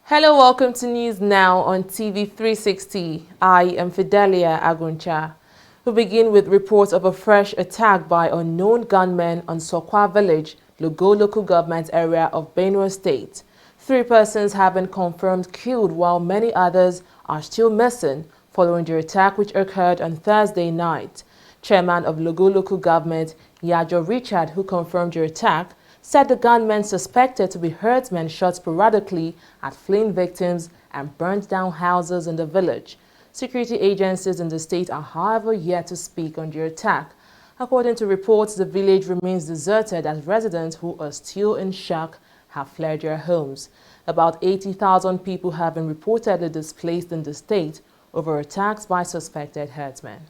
Hello, welcome to News Now on TV360. I am Fidelia Aguncha. We begin with reports of a fresh attack by unknown gunmen on Sokwa village, Logo local government area of Benue State. 3 persons have been confirmed killed while many others are still missing following the attack which occurred on Thursday night. Chairman of Logo local government, Yajo Richard, who confirmed the attack, said the gunmen suspected to be herdsmen shot sporadically at fleeing victims and burned down houses in the village. Security agencies in the state are, however, yet to speak on the attack. According to reports, the village remains deserted as residents who are still in shock have fled their homes. About 80,000 people have been reportedly displaced in the state over attacks by suspected herdsmen.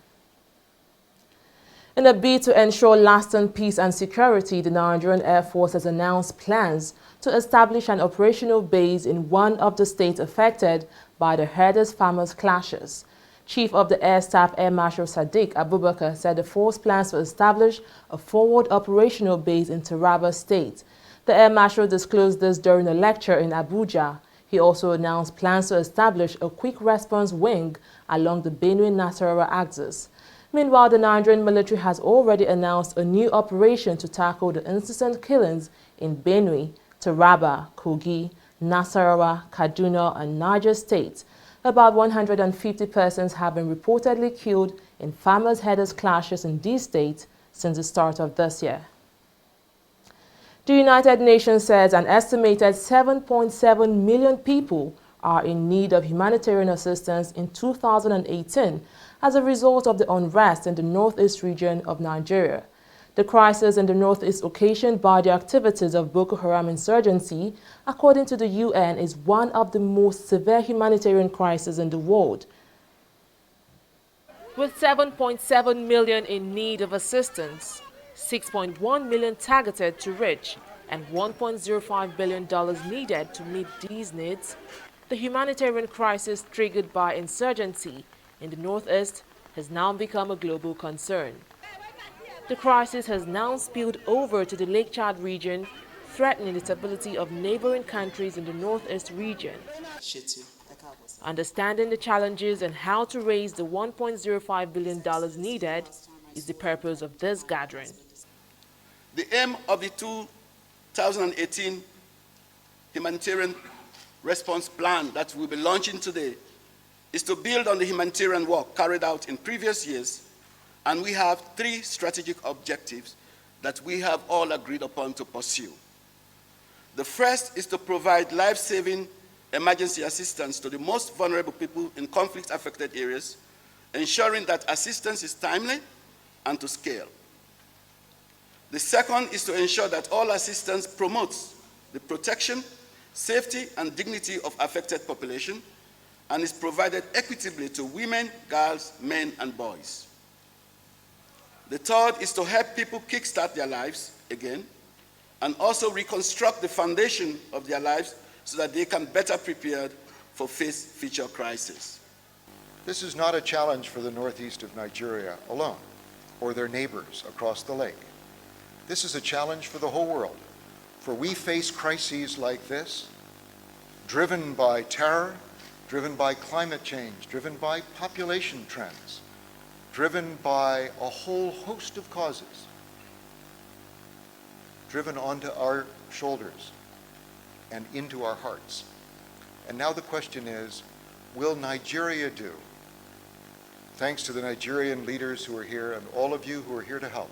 In a bid to ensure lasting peace and security, the Nigerian Air Force has announced plans to establish an operational base in one of the states affected by the herders-farmers clashes. Chief of the Air Staff Air Marshal Sadiq Abubakar said the force plans to establish a forward operational base in Taraba State. The Air Marshal disclosed this during a lecture in Abuja. He also announced plans to establish a quick response wing along the Benue-Nasarawa axis. Meanwhile, the Nigerian military has already announced a new operation to tackle the incessant killings in Benue, Taraba, Kogi, Nasarawa, Kaduna, and Niger states. About 150 persons have been reportedly killed in farmers-herders clashes in these states since the start of this year. The United Nations says an estimated 7.7 million people are in need of humanitarian assistance in 2018 as a result of the unrest in the northeast region of Nigeria. The crisis in the northeast occasioned by the activities of Boko Haram insurgency, according to the UN, is one of the most severe humanitarian crises in the world. With 7.7 million in need of assistance, 6.1 million targeted to reach, and $1.05 billion needed to meet these needs, the humanitarian crisis triggered by insurgency in the northeast has now become a global concern. The crisis has now spilled over to the Lake Chad region, threatening the stability of neighboring countries in the northeast region. Understanding the challenges and how to raise the $1.05 billion needed is the purpose of this gathering. The aim of the 2018 Humanitarian Response Plan that we'll be launching today is to build on the humanitarian work carried out in previous years, and we have 3 strategic objectives that we have all agreed upon to pursue. The first is to provide life-saving emergency assistance to the most vulnerable people in conflict-affected areas, ensuring that assistance is timely and to scale. The second is to ensure that all assistance promotes the protection, safety, and dignity of affected population, and is provided equitably to women, girls, men, and boys. The third is to help people kickstart their lives again, and also reconstruct the foundation of their lives so that they can better prepare for face future crises. This is not a challenge for the northeast of Nigeria alone, or their neighbors across the lake. This is a challenge for the whole world, for we face crises like this, driven by terror, driven by climate change, driven by population trends, driven by a whole host of causes, driven onto our shoulders and into our hearts. And now the question is, will Nigeria do, thanks to the Nigerian leaders who are here and all of you who are here to help,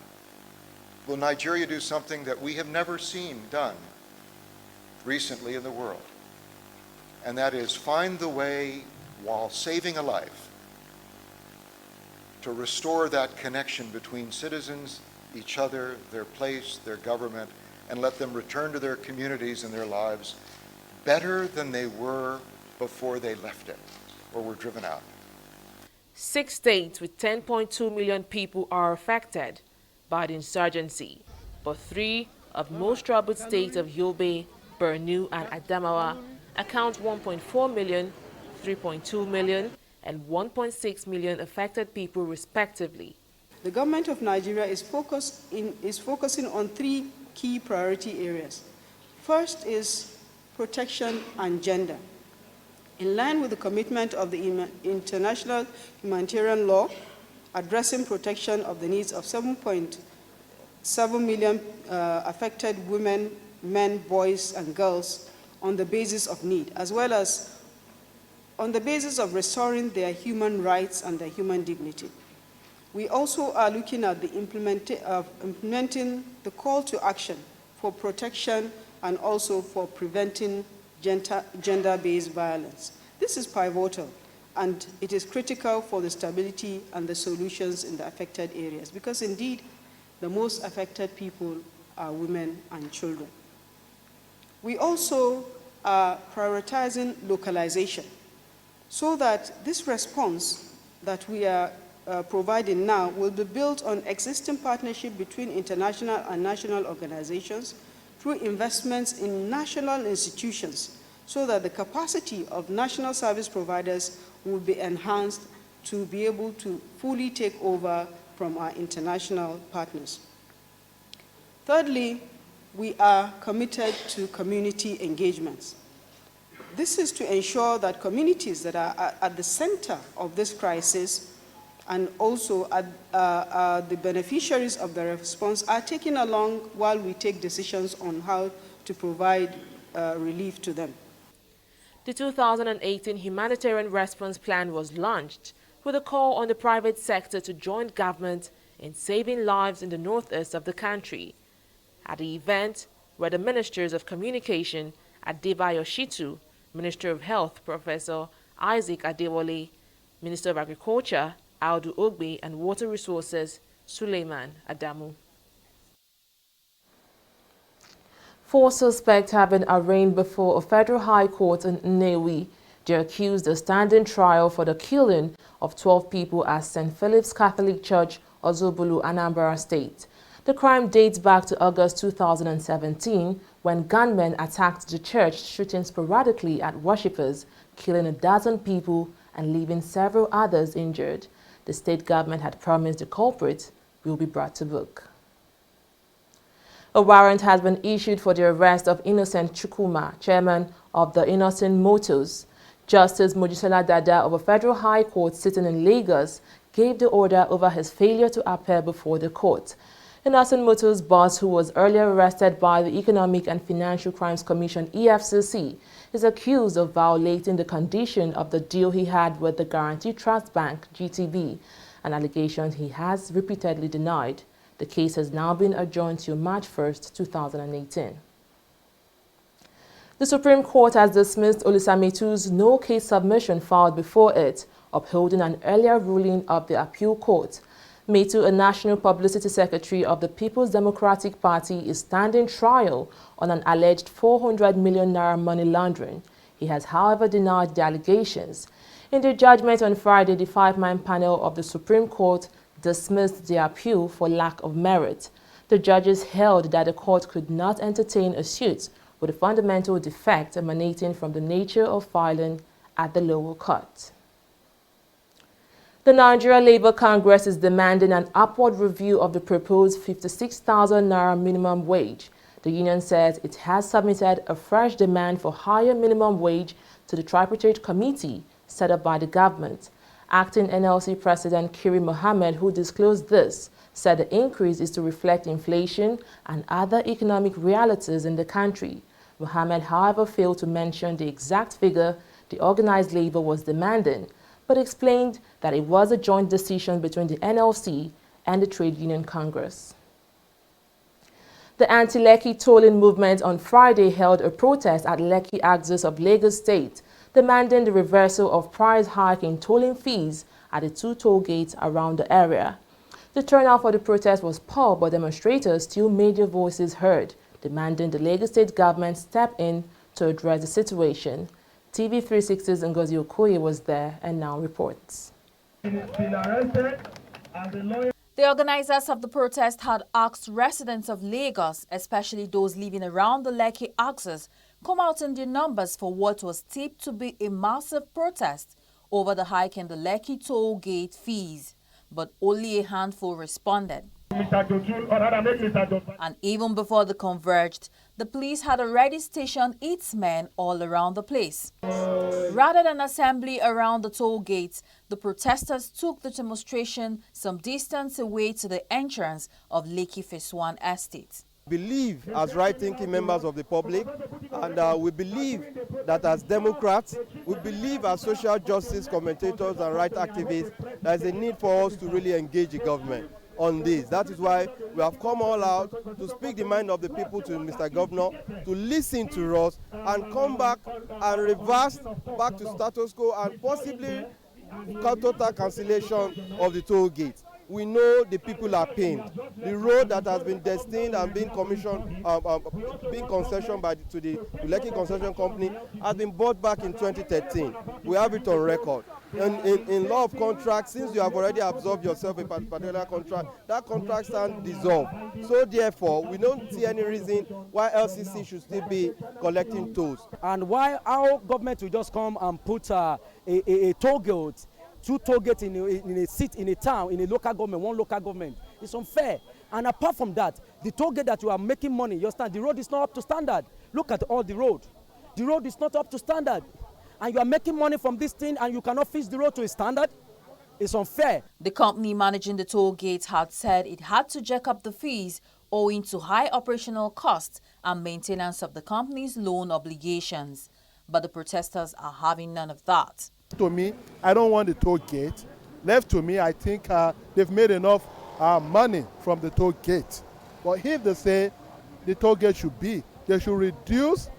will Nigeria do something that we have never seen done recently in the world? And that is find the way, while saving a life, to restore that connection between citizens, each other, their place, their government, and let them return to their communities and their lives better than they were before they left it or were driven out. 6 states with 10.2 million people are affected by the insurgency, but 3 of most troubled states of Yobe, Borno, and Adamawa account 1.4 million, 3.2 million, and 1.6 million affected people respectively. The government of Nigeria is focusing on 3 key priority areas. First is protection and gender. In line with the commitment of the international humanitarian law, addressing protection of the needs of 7.7 million affected women, men, boys, and girls on the basis of need, as well as on the basis of restoring their human rights and their human dignity. We also are looking at the implementing the call to action for protection and also for preventing gender-based violence. This is pivotal, and it is critical for the stability and the solutions in the affected areas, because indeed, the most affected people are women and children. We also are prioritizing localization so that this response that we are providing now will be built on existing partnership between international and national organizations through investments in national institutions so that the capacity of national service providers will be enhanced to be able to fully take over from our international partners. Thirdly, we are committed to community engagements. This is to ensure that communities that are at the center of this crisis and also the beneficiaries of the response are taken along while we take decisions on how to provide relief to them. The 2018 Humanitarian Response Plan was launched with a call on the private sector to join government in saving lives in the northeast of the country. At the event were the Ministers of Communication, Adebayo Shitu, Minister of Health, Professor Isaac Adewale, Minister of Agriculture, Audu Ogbe, and Water Resources, Suleiman Adamu. 4 suspects have been arraigned before a federal high court in Nnewi. They are accused of standing trial for the killing of 12 people at St. Philip's Catholic Church, Ozubulu, Anambra State. The crime dates back to August 2017 when gunmen attacked the church, shooting sporadically at worshippers, killing a dozen people and leaving several others injured. The state government had promised the culprit will be brought to book. A warrant has been issued for the arrest of Innocent Chukwuma, chairman of the Innocent Motors. Justice Mojisola Dada of a federal high court sitting in Lagos gave the order over his failure to appear before the court. Innocent Motors' boss, who was earlier arrested by the Economic and Financial Crimes Commission (EFCC), is accused of violating the condition of the deal he had with the Guarantee Trust Bank (GTB), an allegation he has repeatedly denied. The case has now been adjourned to March 1, 2018. The Supreme Court has dismissed Olisametu's no-case submission filed before it, upholding an earlier ruling of the appeal court. Metu, a national publicity secretary of the People's Democratic Party, is standing trial on an alleged 400 million naira money laundering. He has, however, denied the allegations. In the judgment on Friday, the 5-man panel of the Supreme Court dismissed the appeal for lack of merit. The judges held that the court could not entertain a suit with a fundamental defect emanating from the nature of filing at the lower court. The Nigeria Labour Congress is demanding an upward review of the proposed 56,000 naira minimum wage. The union says it has submitted a fresh demand for higher minimum wage to the tripartite committee set up by the government. Acting NLC President Kiri Mohammed, who disclosed this, said the increase is to reflect inflation and other economic realities in the country. Mohammed, however, failed to mention the exact figure the organized labor was demanding, but explained that it was a joint decision between the NLC and the Trade Union Congress. The anti-Lekki tolling movement on Friday held a protest at Lekki axis of Lagos State, demanding the reversal of price hike in tolling fees at the 2 toll gates around the area. The turnout for the protest was poor, but demonstrators still made their voices heard, demanding the Lagos State government step in to address the situation. TV360's Ngozi Okoye was there and now reports. The organizers of the protest had asked residents of Lagos, especially those living around the Lekki axis, come out in their numbers for what was tipped to be a massive protest over the hike in the Lekki toll gate fees, but only a handful responded. And even before they converged, the police had already stationed its men all around the place. Rather than assembly around the toll gates, the protesters took the demonstration some distance away to the entrance of Lekki Phase 1 estate. We believe as right-thinking members of the public, and we believe that as Democrats, we believe as social justice commentators and right activists, there is a need for us to really engage the government on this. That is why we have come all out to speak the mind of the people to Mr. Governor, to listen to us and come back and reverse back to status quo and possibly total cancellation of the toll gate. We know the people are pained. The road that has been destined and been commissioned, being concessioned to the Lekki Concession Company has been bought back in 2013. We have it on record. In law of contract, since you have already absorbed yourself a particular contract, that contract stands dissolved. So therefore, we don't see any reason why LCC should still be collecting tolls. And why our government will just come and put a toll gate, two toll gates in a seat, in a town, in a local government, one local government. It's unfair. And apart from that, the toll gate that you are making money, the road is not up to standard. Look at all the road. The road is not up to standard. And you are making money from this thing and you cannot fix the road to a standard. It's unfair. The company managing the toll gates had said it had to jack up the fees owing to high operational costs and maintenance of the company's loan obligations. But the protesters are having none of that. To me, I don't want the toll gate. Left to me, I think they've made enough money from the toll gate. But if they say the toll gate should be, they should reduce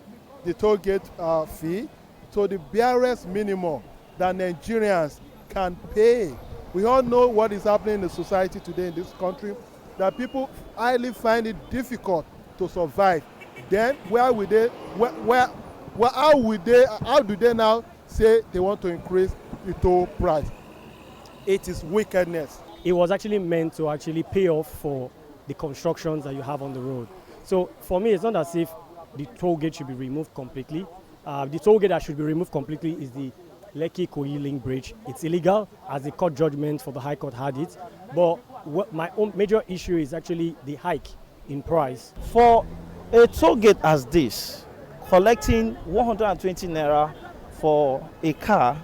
the toll gate fee to the barest minimum that Nigerians can pay. We all know what is happening in the society today in this country, that people highly find it difficult to survive. Then how do they now say they want to increase the toll price? It is wickedness. It was actually meant to actually pay off for the constructions that you have on the road. So for me, it's not as if the toll gate should be removed completely. The toll gate that should be removed completely is the Lekki-Kogi link bridge. It's illegal, as the court judgment for the High Court had it. But my own major issue is actually the hike in price. For a toll gate as this, collecting 120 naira for a car,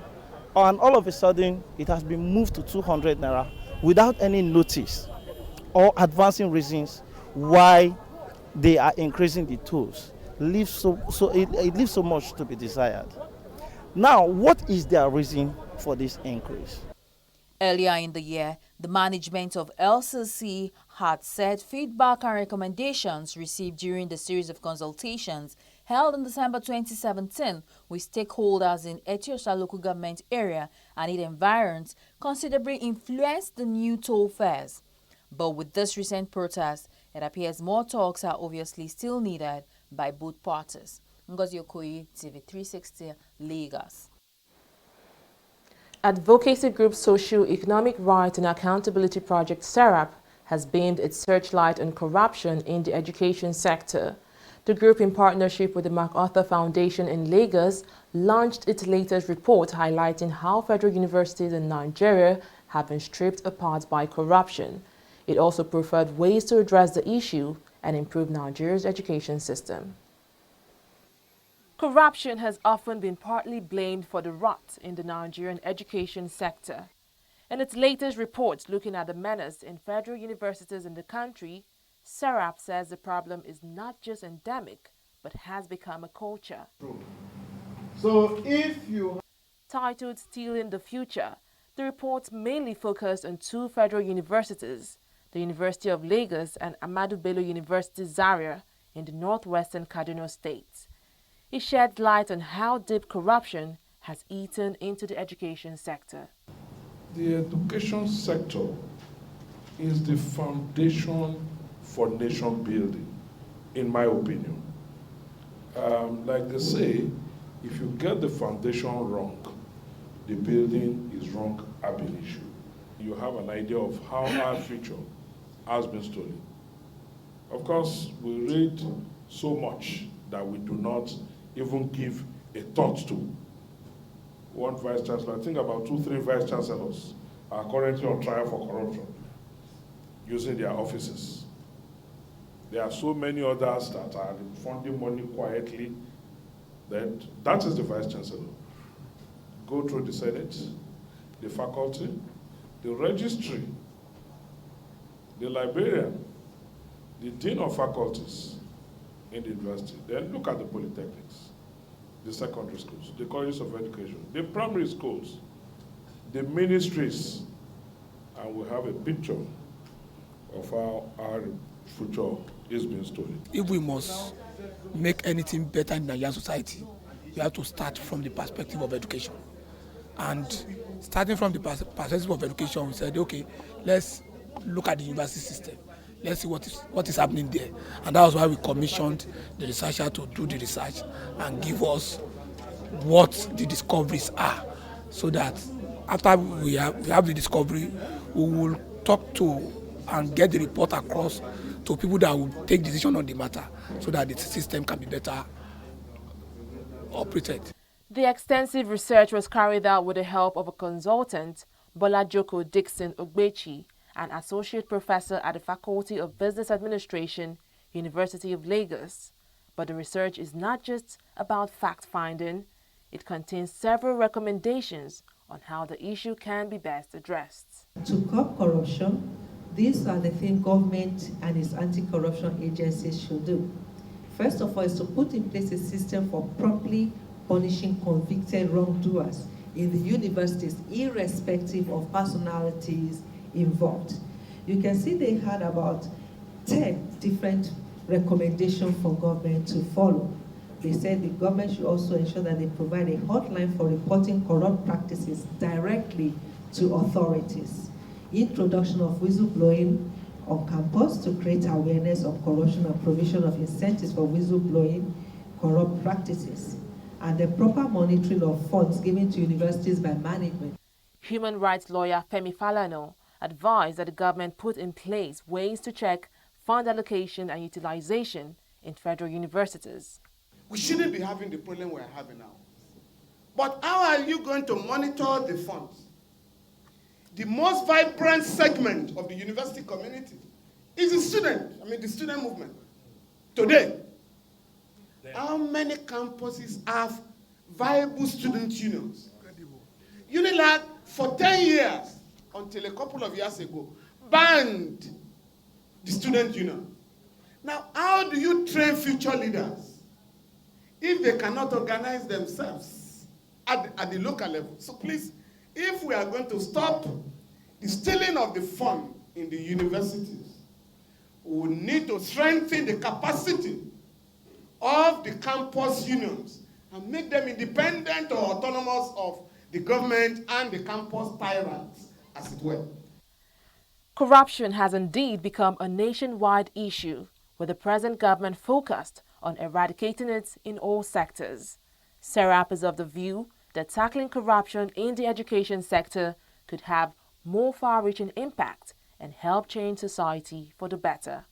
and all of a sudden it has been moved to 200 naira without any notice or advancing reasons why they are increasing the tolls. It leaves so much to be desired. Now, what is their reason for this increase? Earlier in the year, the management of LCC had said feedback and recommendations received during the series of consultations held in December 2017 with stakeholders in Ethiopia local government area and its environs considerably influenced the new toll fares. But with this recent protest, it appears more talks are obviously still needed by both parties. Ngozi Okoye, TV360, Lagos. Advocacy group Socio-Economic Rights and Accountability Project SERAP has beamed its searchlight on corruption in the education sector. The group, in partnership with the MacArthur Foundation in Lagos, launched its latest report highlighting how federal universities in Nigeria have been stripped apart by corruption. It also proffered ways to address the issue and improve Nigeria's education system. Corruption has often been partly blamed for the rot in the Nigerian education sector. In its latest report looking at the menace in federal universities in the country, SERAP says the problem is not just endemic, but has become a culture. So if you... Titled Stealing the Future, the report mainly focused on two federal universities, the University of Lagos and Ahmadu Bello University Zaria in the northwestern Kaduna State. It sheds light on how deep corruption has eaten into the education sector. The education sector is the foundation for nation building, in my opinion. Like they say, if you get the foundation wrong, the building is wrong ab initio. You have an idea of how our future has been stolen. Of course, we read so much that we do not even give a thought to. One vice chancellor, I think about 2-3 vice chancellors are currently on trial for corruption using their offices. There are so many others that are funding money quietly. That is the Vice Chancellor. Go through the Senate, the faculty, the registry, the librarian, the dean of faculties in the university. Then look at the polytechnics, the secondary schools, the colleges of education, the primary schools, the ministries, and we have a picture of how our future is being stolen. If we must make anything better in Nigerian society, we have to start from the perspective of education. And starting from the perspective of education, we said, okay, let's look at the university system. Let's see what is happening there. And that was why we commissioned the researcher to do the research and give us what the discoveries are, so that after we have the discovery, we will talk to and get the report across to people that will take decision on the matter, so that the system can be better operated. The extensive research was carried out with the help of a consultant, Bolajoko Dixon Ogbechi, an associate professor at the Faculty of Business Administration, University of Lagos. But the research is not just about fact-finding. It contains several recommendations on how the issue can be best addressed. To curb corruption, these are the things government and its anti-corruption agencies should do. First of all, is to put in place a system for promptly punishing convicted wrongdoers in the universities, irrespective of personalities involved. You can see they had about 10 different recommendations for government to follow. They said the government should also ensure that they provide a hotline for reporting corrupt practices directly to authorities. Introduction of whistleblowing on campus to create awareness of corruption and provision of incentives for whistleblowing corrupt practices, and the proper monitoring of funds given to universities by management. Human rights lawyer Femi Falana advised that the government put in place ways to check fund allocation and utilization in federal universities. We shouldn't be having the problem we're having now. But how are you going to monitor the funds? The most vibrant segment of the university community is the student movement. Today, how many campuses have viable student unions? UNILAG, for 10 years, until a couple of years ago, banned the student union. Now, how do you train future leaders if they cannot organize themselves at the local level? So please, if we are going to stop the stealing of the fund in the universities, we need to strengthen the capacity of the campus unions and make them independent or autonomous of the government and the campus tyrants, as it were. Corruption has indeed become a nationwide issue, with the present government focused on eradicating it in all sectors. SERAP is of the view that tackling corruption in the education sector could have more far-reaching impact and help change society for the better.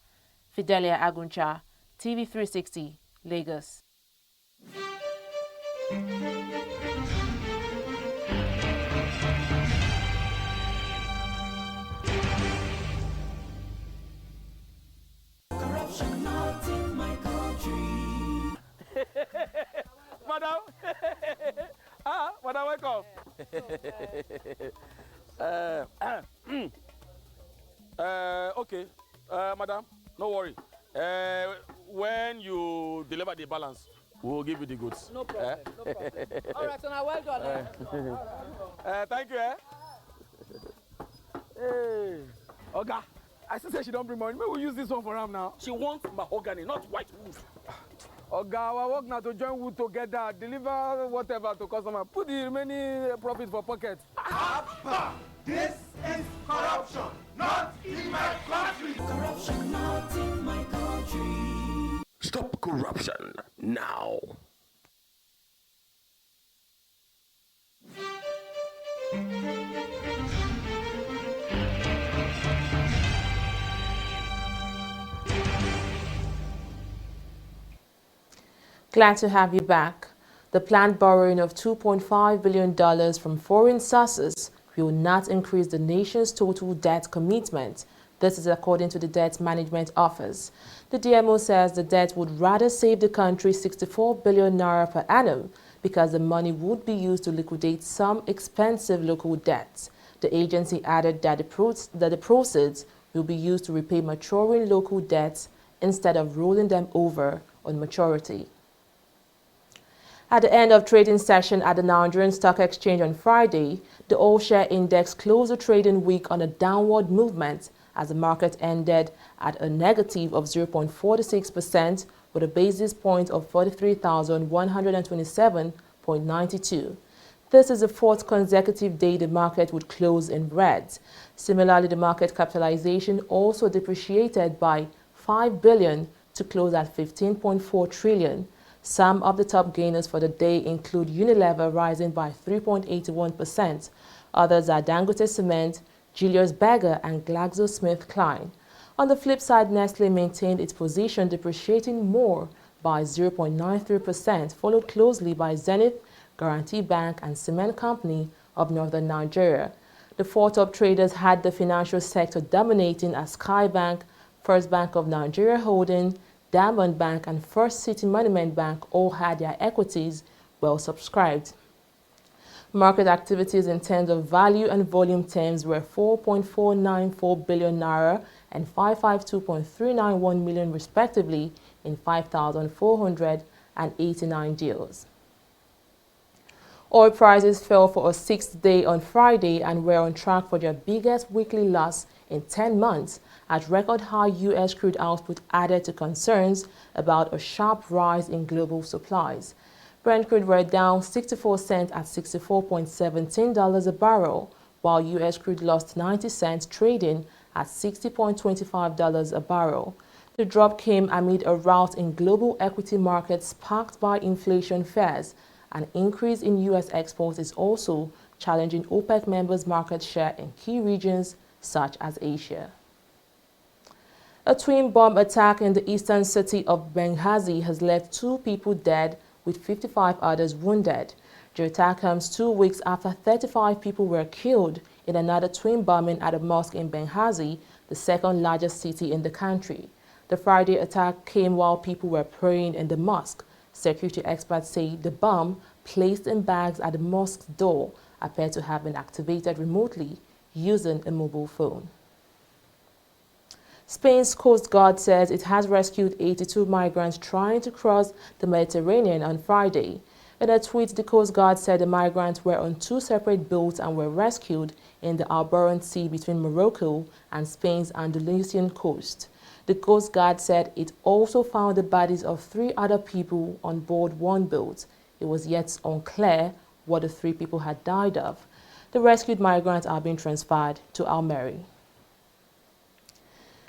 Fidelia Aguncha, TV360, Lagos. Corruption not in my country. Madam, madam, welcome. Okay, madam, no worry. When you deliver the balance, we'll give you the goods. No problem, no problem. All right, so now well done. Thank you. Hey, Oga, I still say she don't bring money. Maybe we'll use this one for her now. She wants mahogany, not white wood. Oga, our work now to join wood together, deliver whatever to customer. Put the remaining profit for pocket. This is corruption, not in my country. Corruption not in my country. Stop corruption now. Glad to have you back. The planned borrowing of $2.5 billion from foreign sources will not increase the nation's total debt commitment This is according to the Debt Management Office. The DMO says the debt would rather save the country 64 billion naira per annum because the money would be used to liquidate some expensive local debts. The agency added that the proceeds will be used to repay maturing local debts instead of rolling them over on maturity. At the end of trading session at the Nigerian Stock Exchange on Friday, the all-share index closed the trading week on a downward movement as the market ended at a negative of 0.46% with a basis point of 43,127.92. This is the fourth consecutive day the market would close in red. Similarly, the market capitalization also depreciated by 5 billion to close at 15.4 trillion. Some of the top gainers for the day include Unilever rising by 3.81%. Others are Dangote Cement, Julius Berger and GlaxoSmithKline. On the flip side, Nestle maintained its position, depreciating more by 0.93%, followed closely by Zenith, Guarantee Bank and Cement Company of Northern Nigeria. The four top traders had the financial sector dominating as Sky Bank, First Bank of Nigeria Holding, Diamond Bank and First City Monument Bank all had their equities well subscribed. Market activities in terms of value and volume terms were 4.494 billion naira and 552.391 million respectively in 5,489 deals. Oil prices fell for a sixth day on Friday and were on track for their biggest weekly loss in 10 months as record-high U.S. crude output added to concerns about a sharp rise in global supplies. Brent crude were down 64 cents at $64.17 a barrel, while U.S. crude lost 90 cents trading at $60.25 a barrel. The drop came amid a rout in global equity markets sparked by inflation fears. An increase in U.S. exports is also challenging OPEC members' market share in key regions such as Asia. A twin bomb attack in the eastern city of Benghazi has left 2 people dead with 55 others wounded. The attack comes 2 weeks after 35 people were killed in another twin bombing at a mosque in Benghazi, the second largest city in the country. The Friday attack came while people were praying in the mosque. Security experts say the bomb, placed in bags at the mosque's door, appeared to have been activated remotely using a mobile phone. Spain's Coast Guard says it has rescued 82 migrants trying to cross the Mediterranean on Friday. In a tweet, the Coast Guard said the migrants were on 2 separate boats and were rescued in the Alboran Sea between Morocco and Spain's Andalusian coast. The Coast Guard said it also found the bodies of 3 other people on board one boat. It was yet unclear what the 3 people had died of. The rescued migrants are being transferred to Almeria.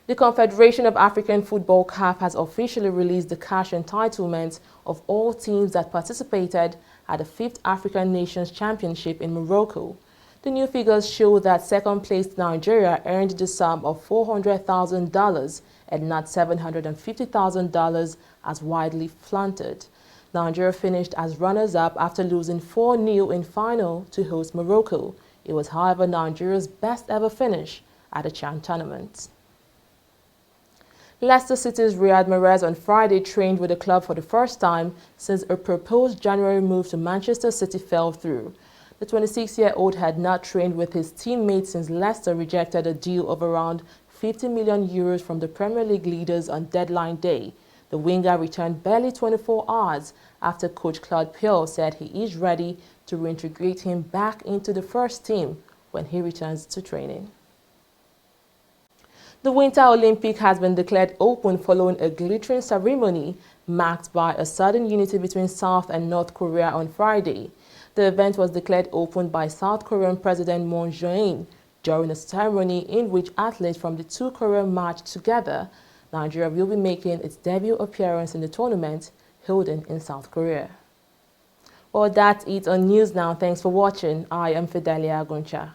The Confederation of African Football (CAF) has officially released the cash entitlements of all teams that participated at the 5th African Nations Championship in Morocco. The new figures show that second-placed Nigeria earned the sum of $400,000 and not $750,000 as widely flaunted. Nigeria finished as runners-up after losing 4-0 in final to host Morocco. It was, however, Nigeria's best-ever finish at the CHAN tournament. Leicester City's Riyad Mahrez on Friday trained with the club for the first time since a proposed January move to Manchester City fell through. The 26-year-old had not trained with his teammates since Leicester rejected a deal of around €50 million from the Premier League leaders on deadline day. The winger returned barely 24 hours after coach Claude Puel said he is ready to reintegrate him back into the first team when he returns to training. The Winter Olympic has been declared open following a glittering ceremony marked by a sudden unity between South and North Korea on Friday. The event was declared open by South Korean President Moon Jae-in during a ceremony in which athletes from the 2 Koreas marched together. Nigeria will be making its debut appearance in the tournament held in South Korea. Well, that's it on News Now. Thanks for watching. I am Fidelia Aguncha.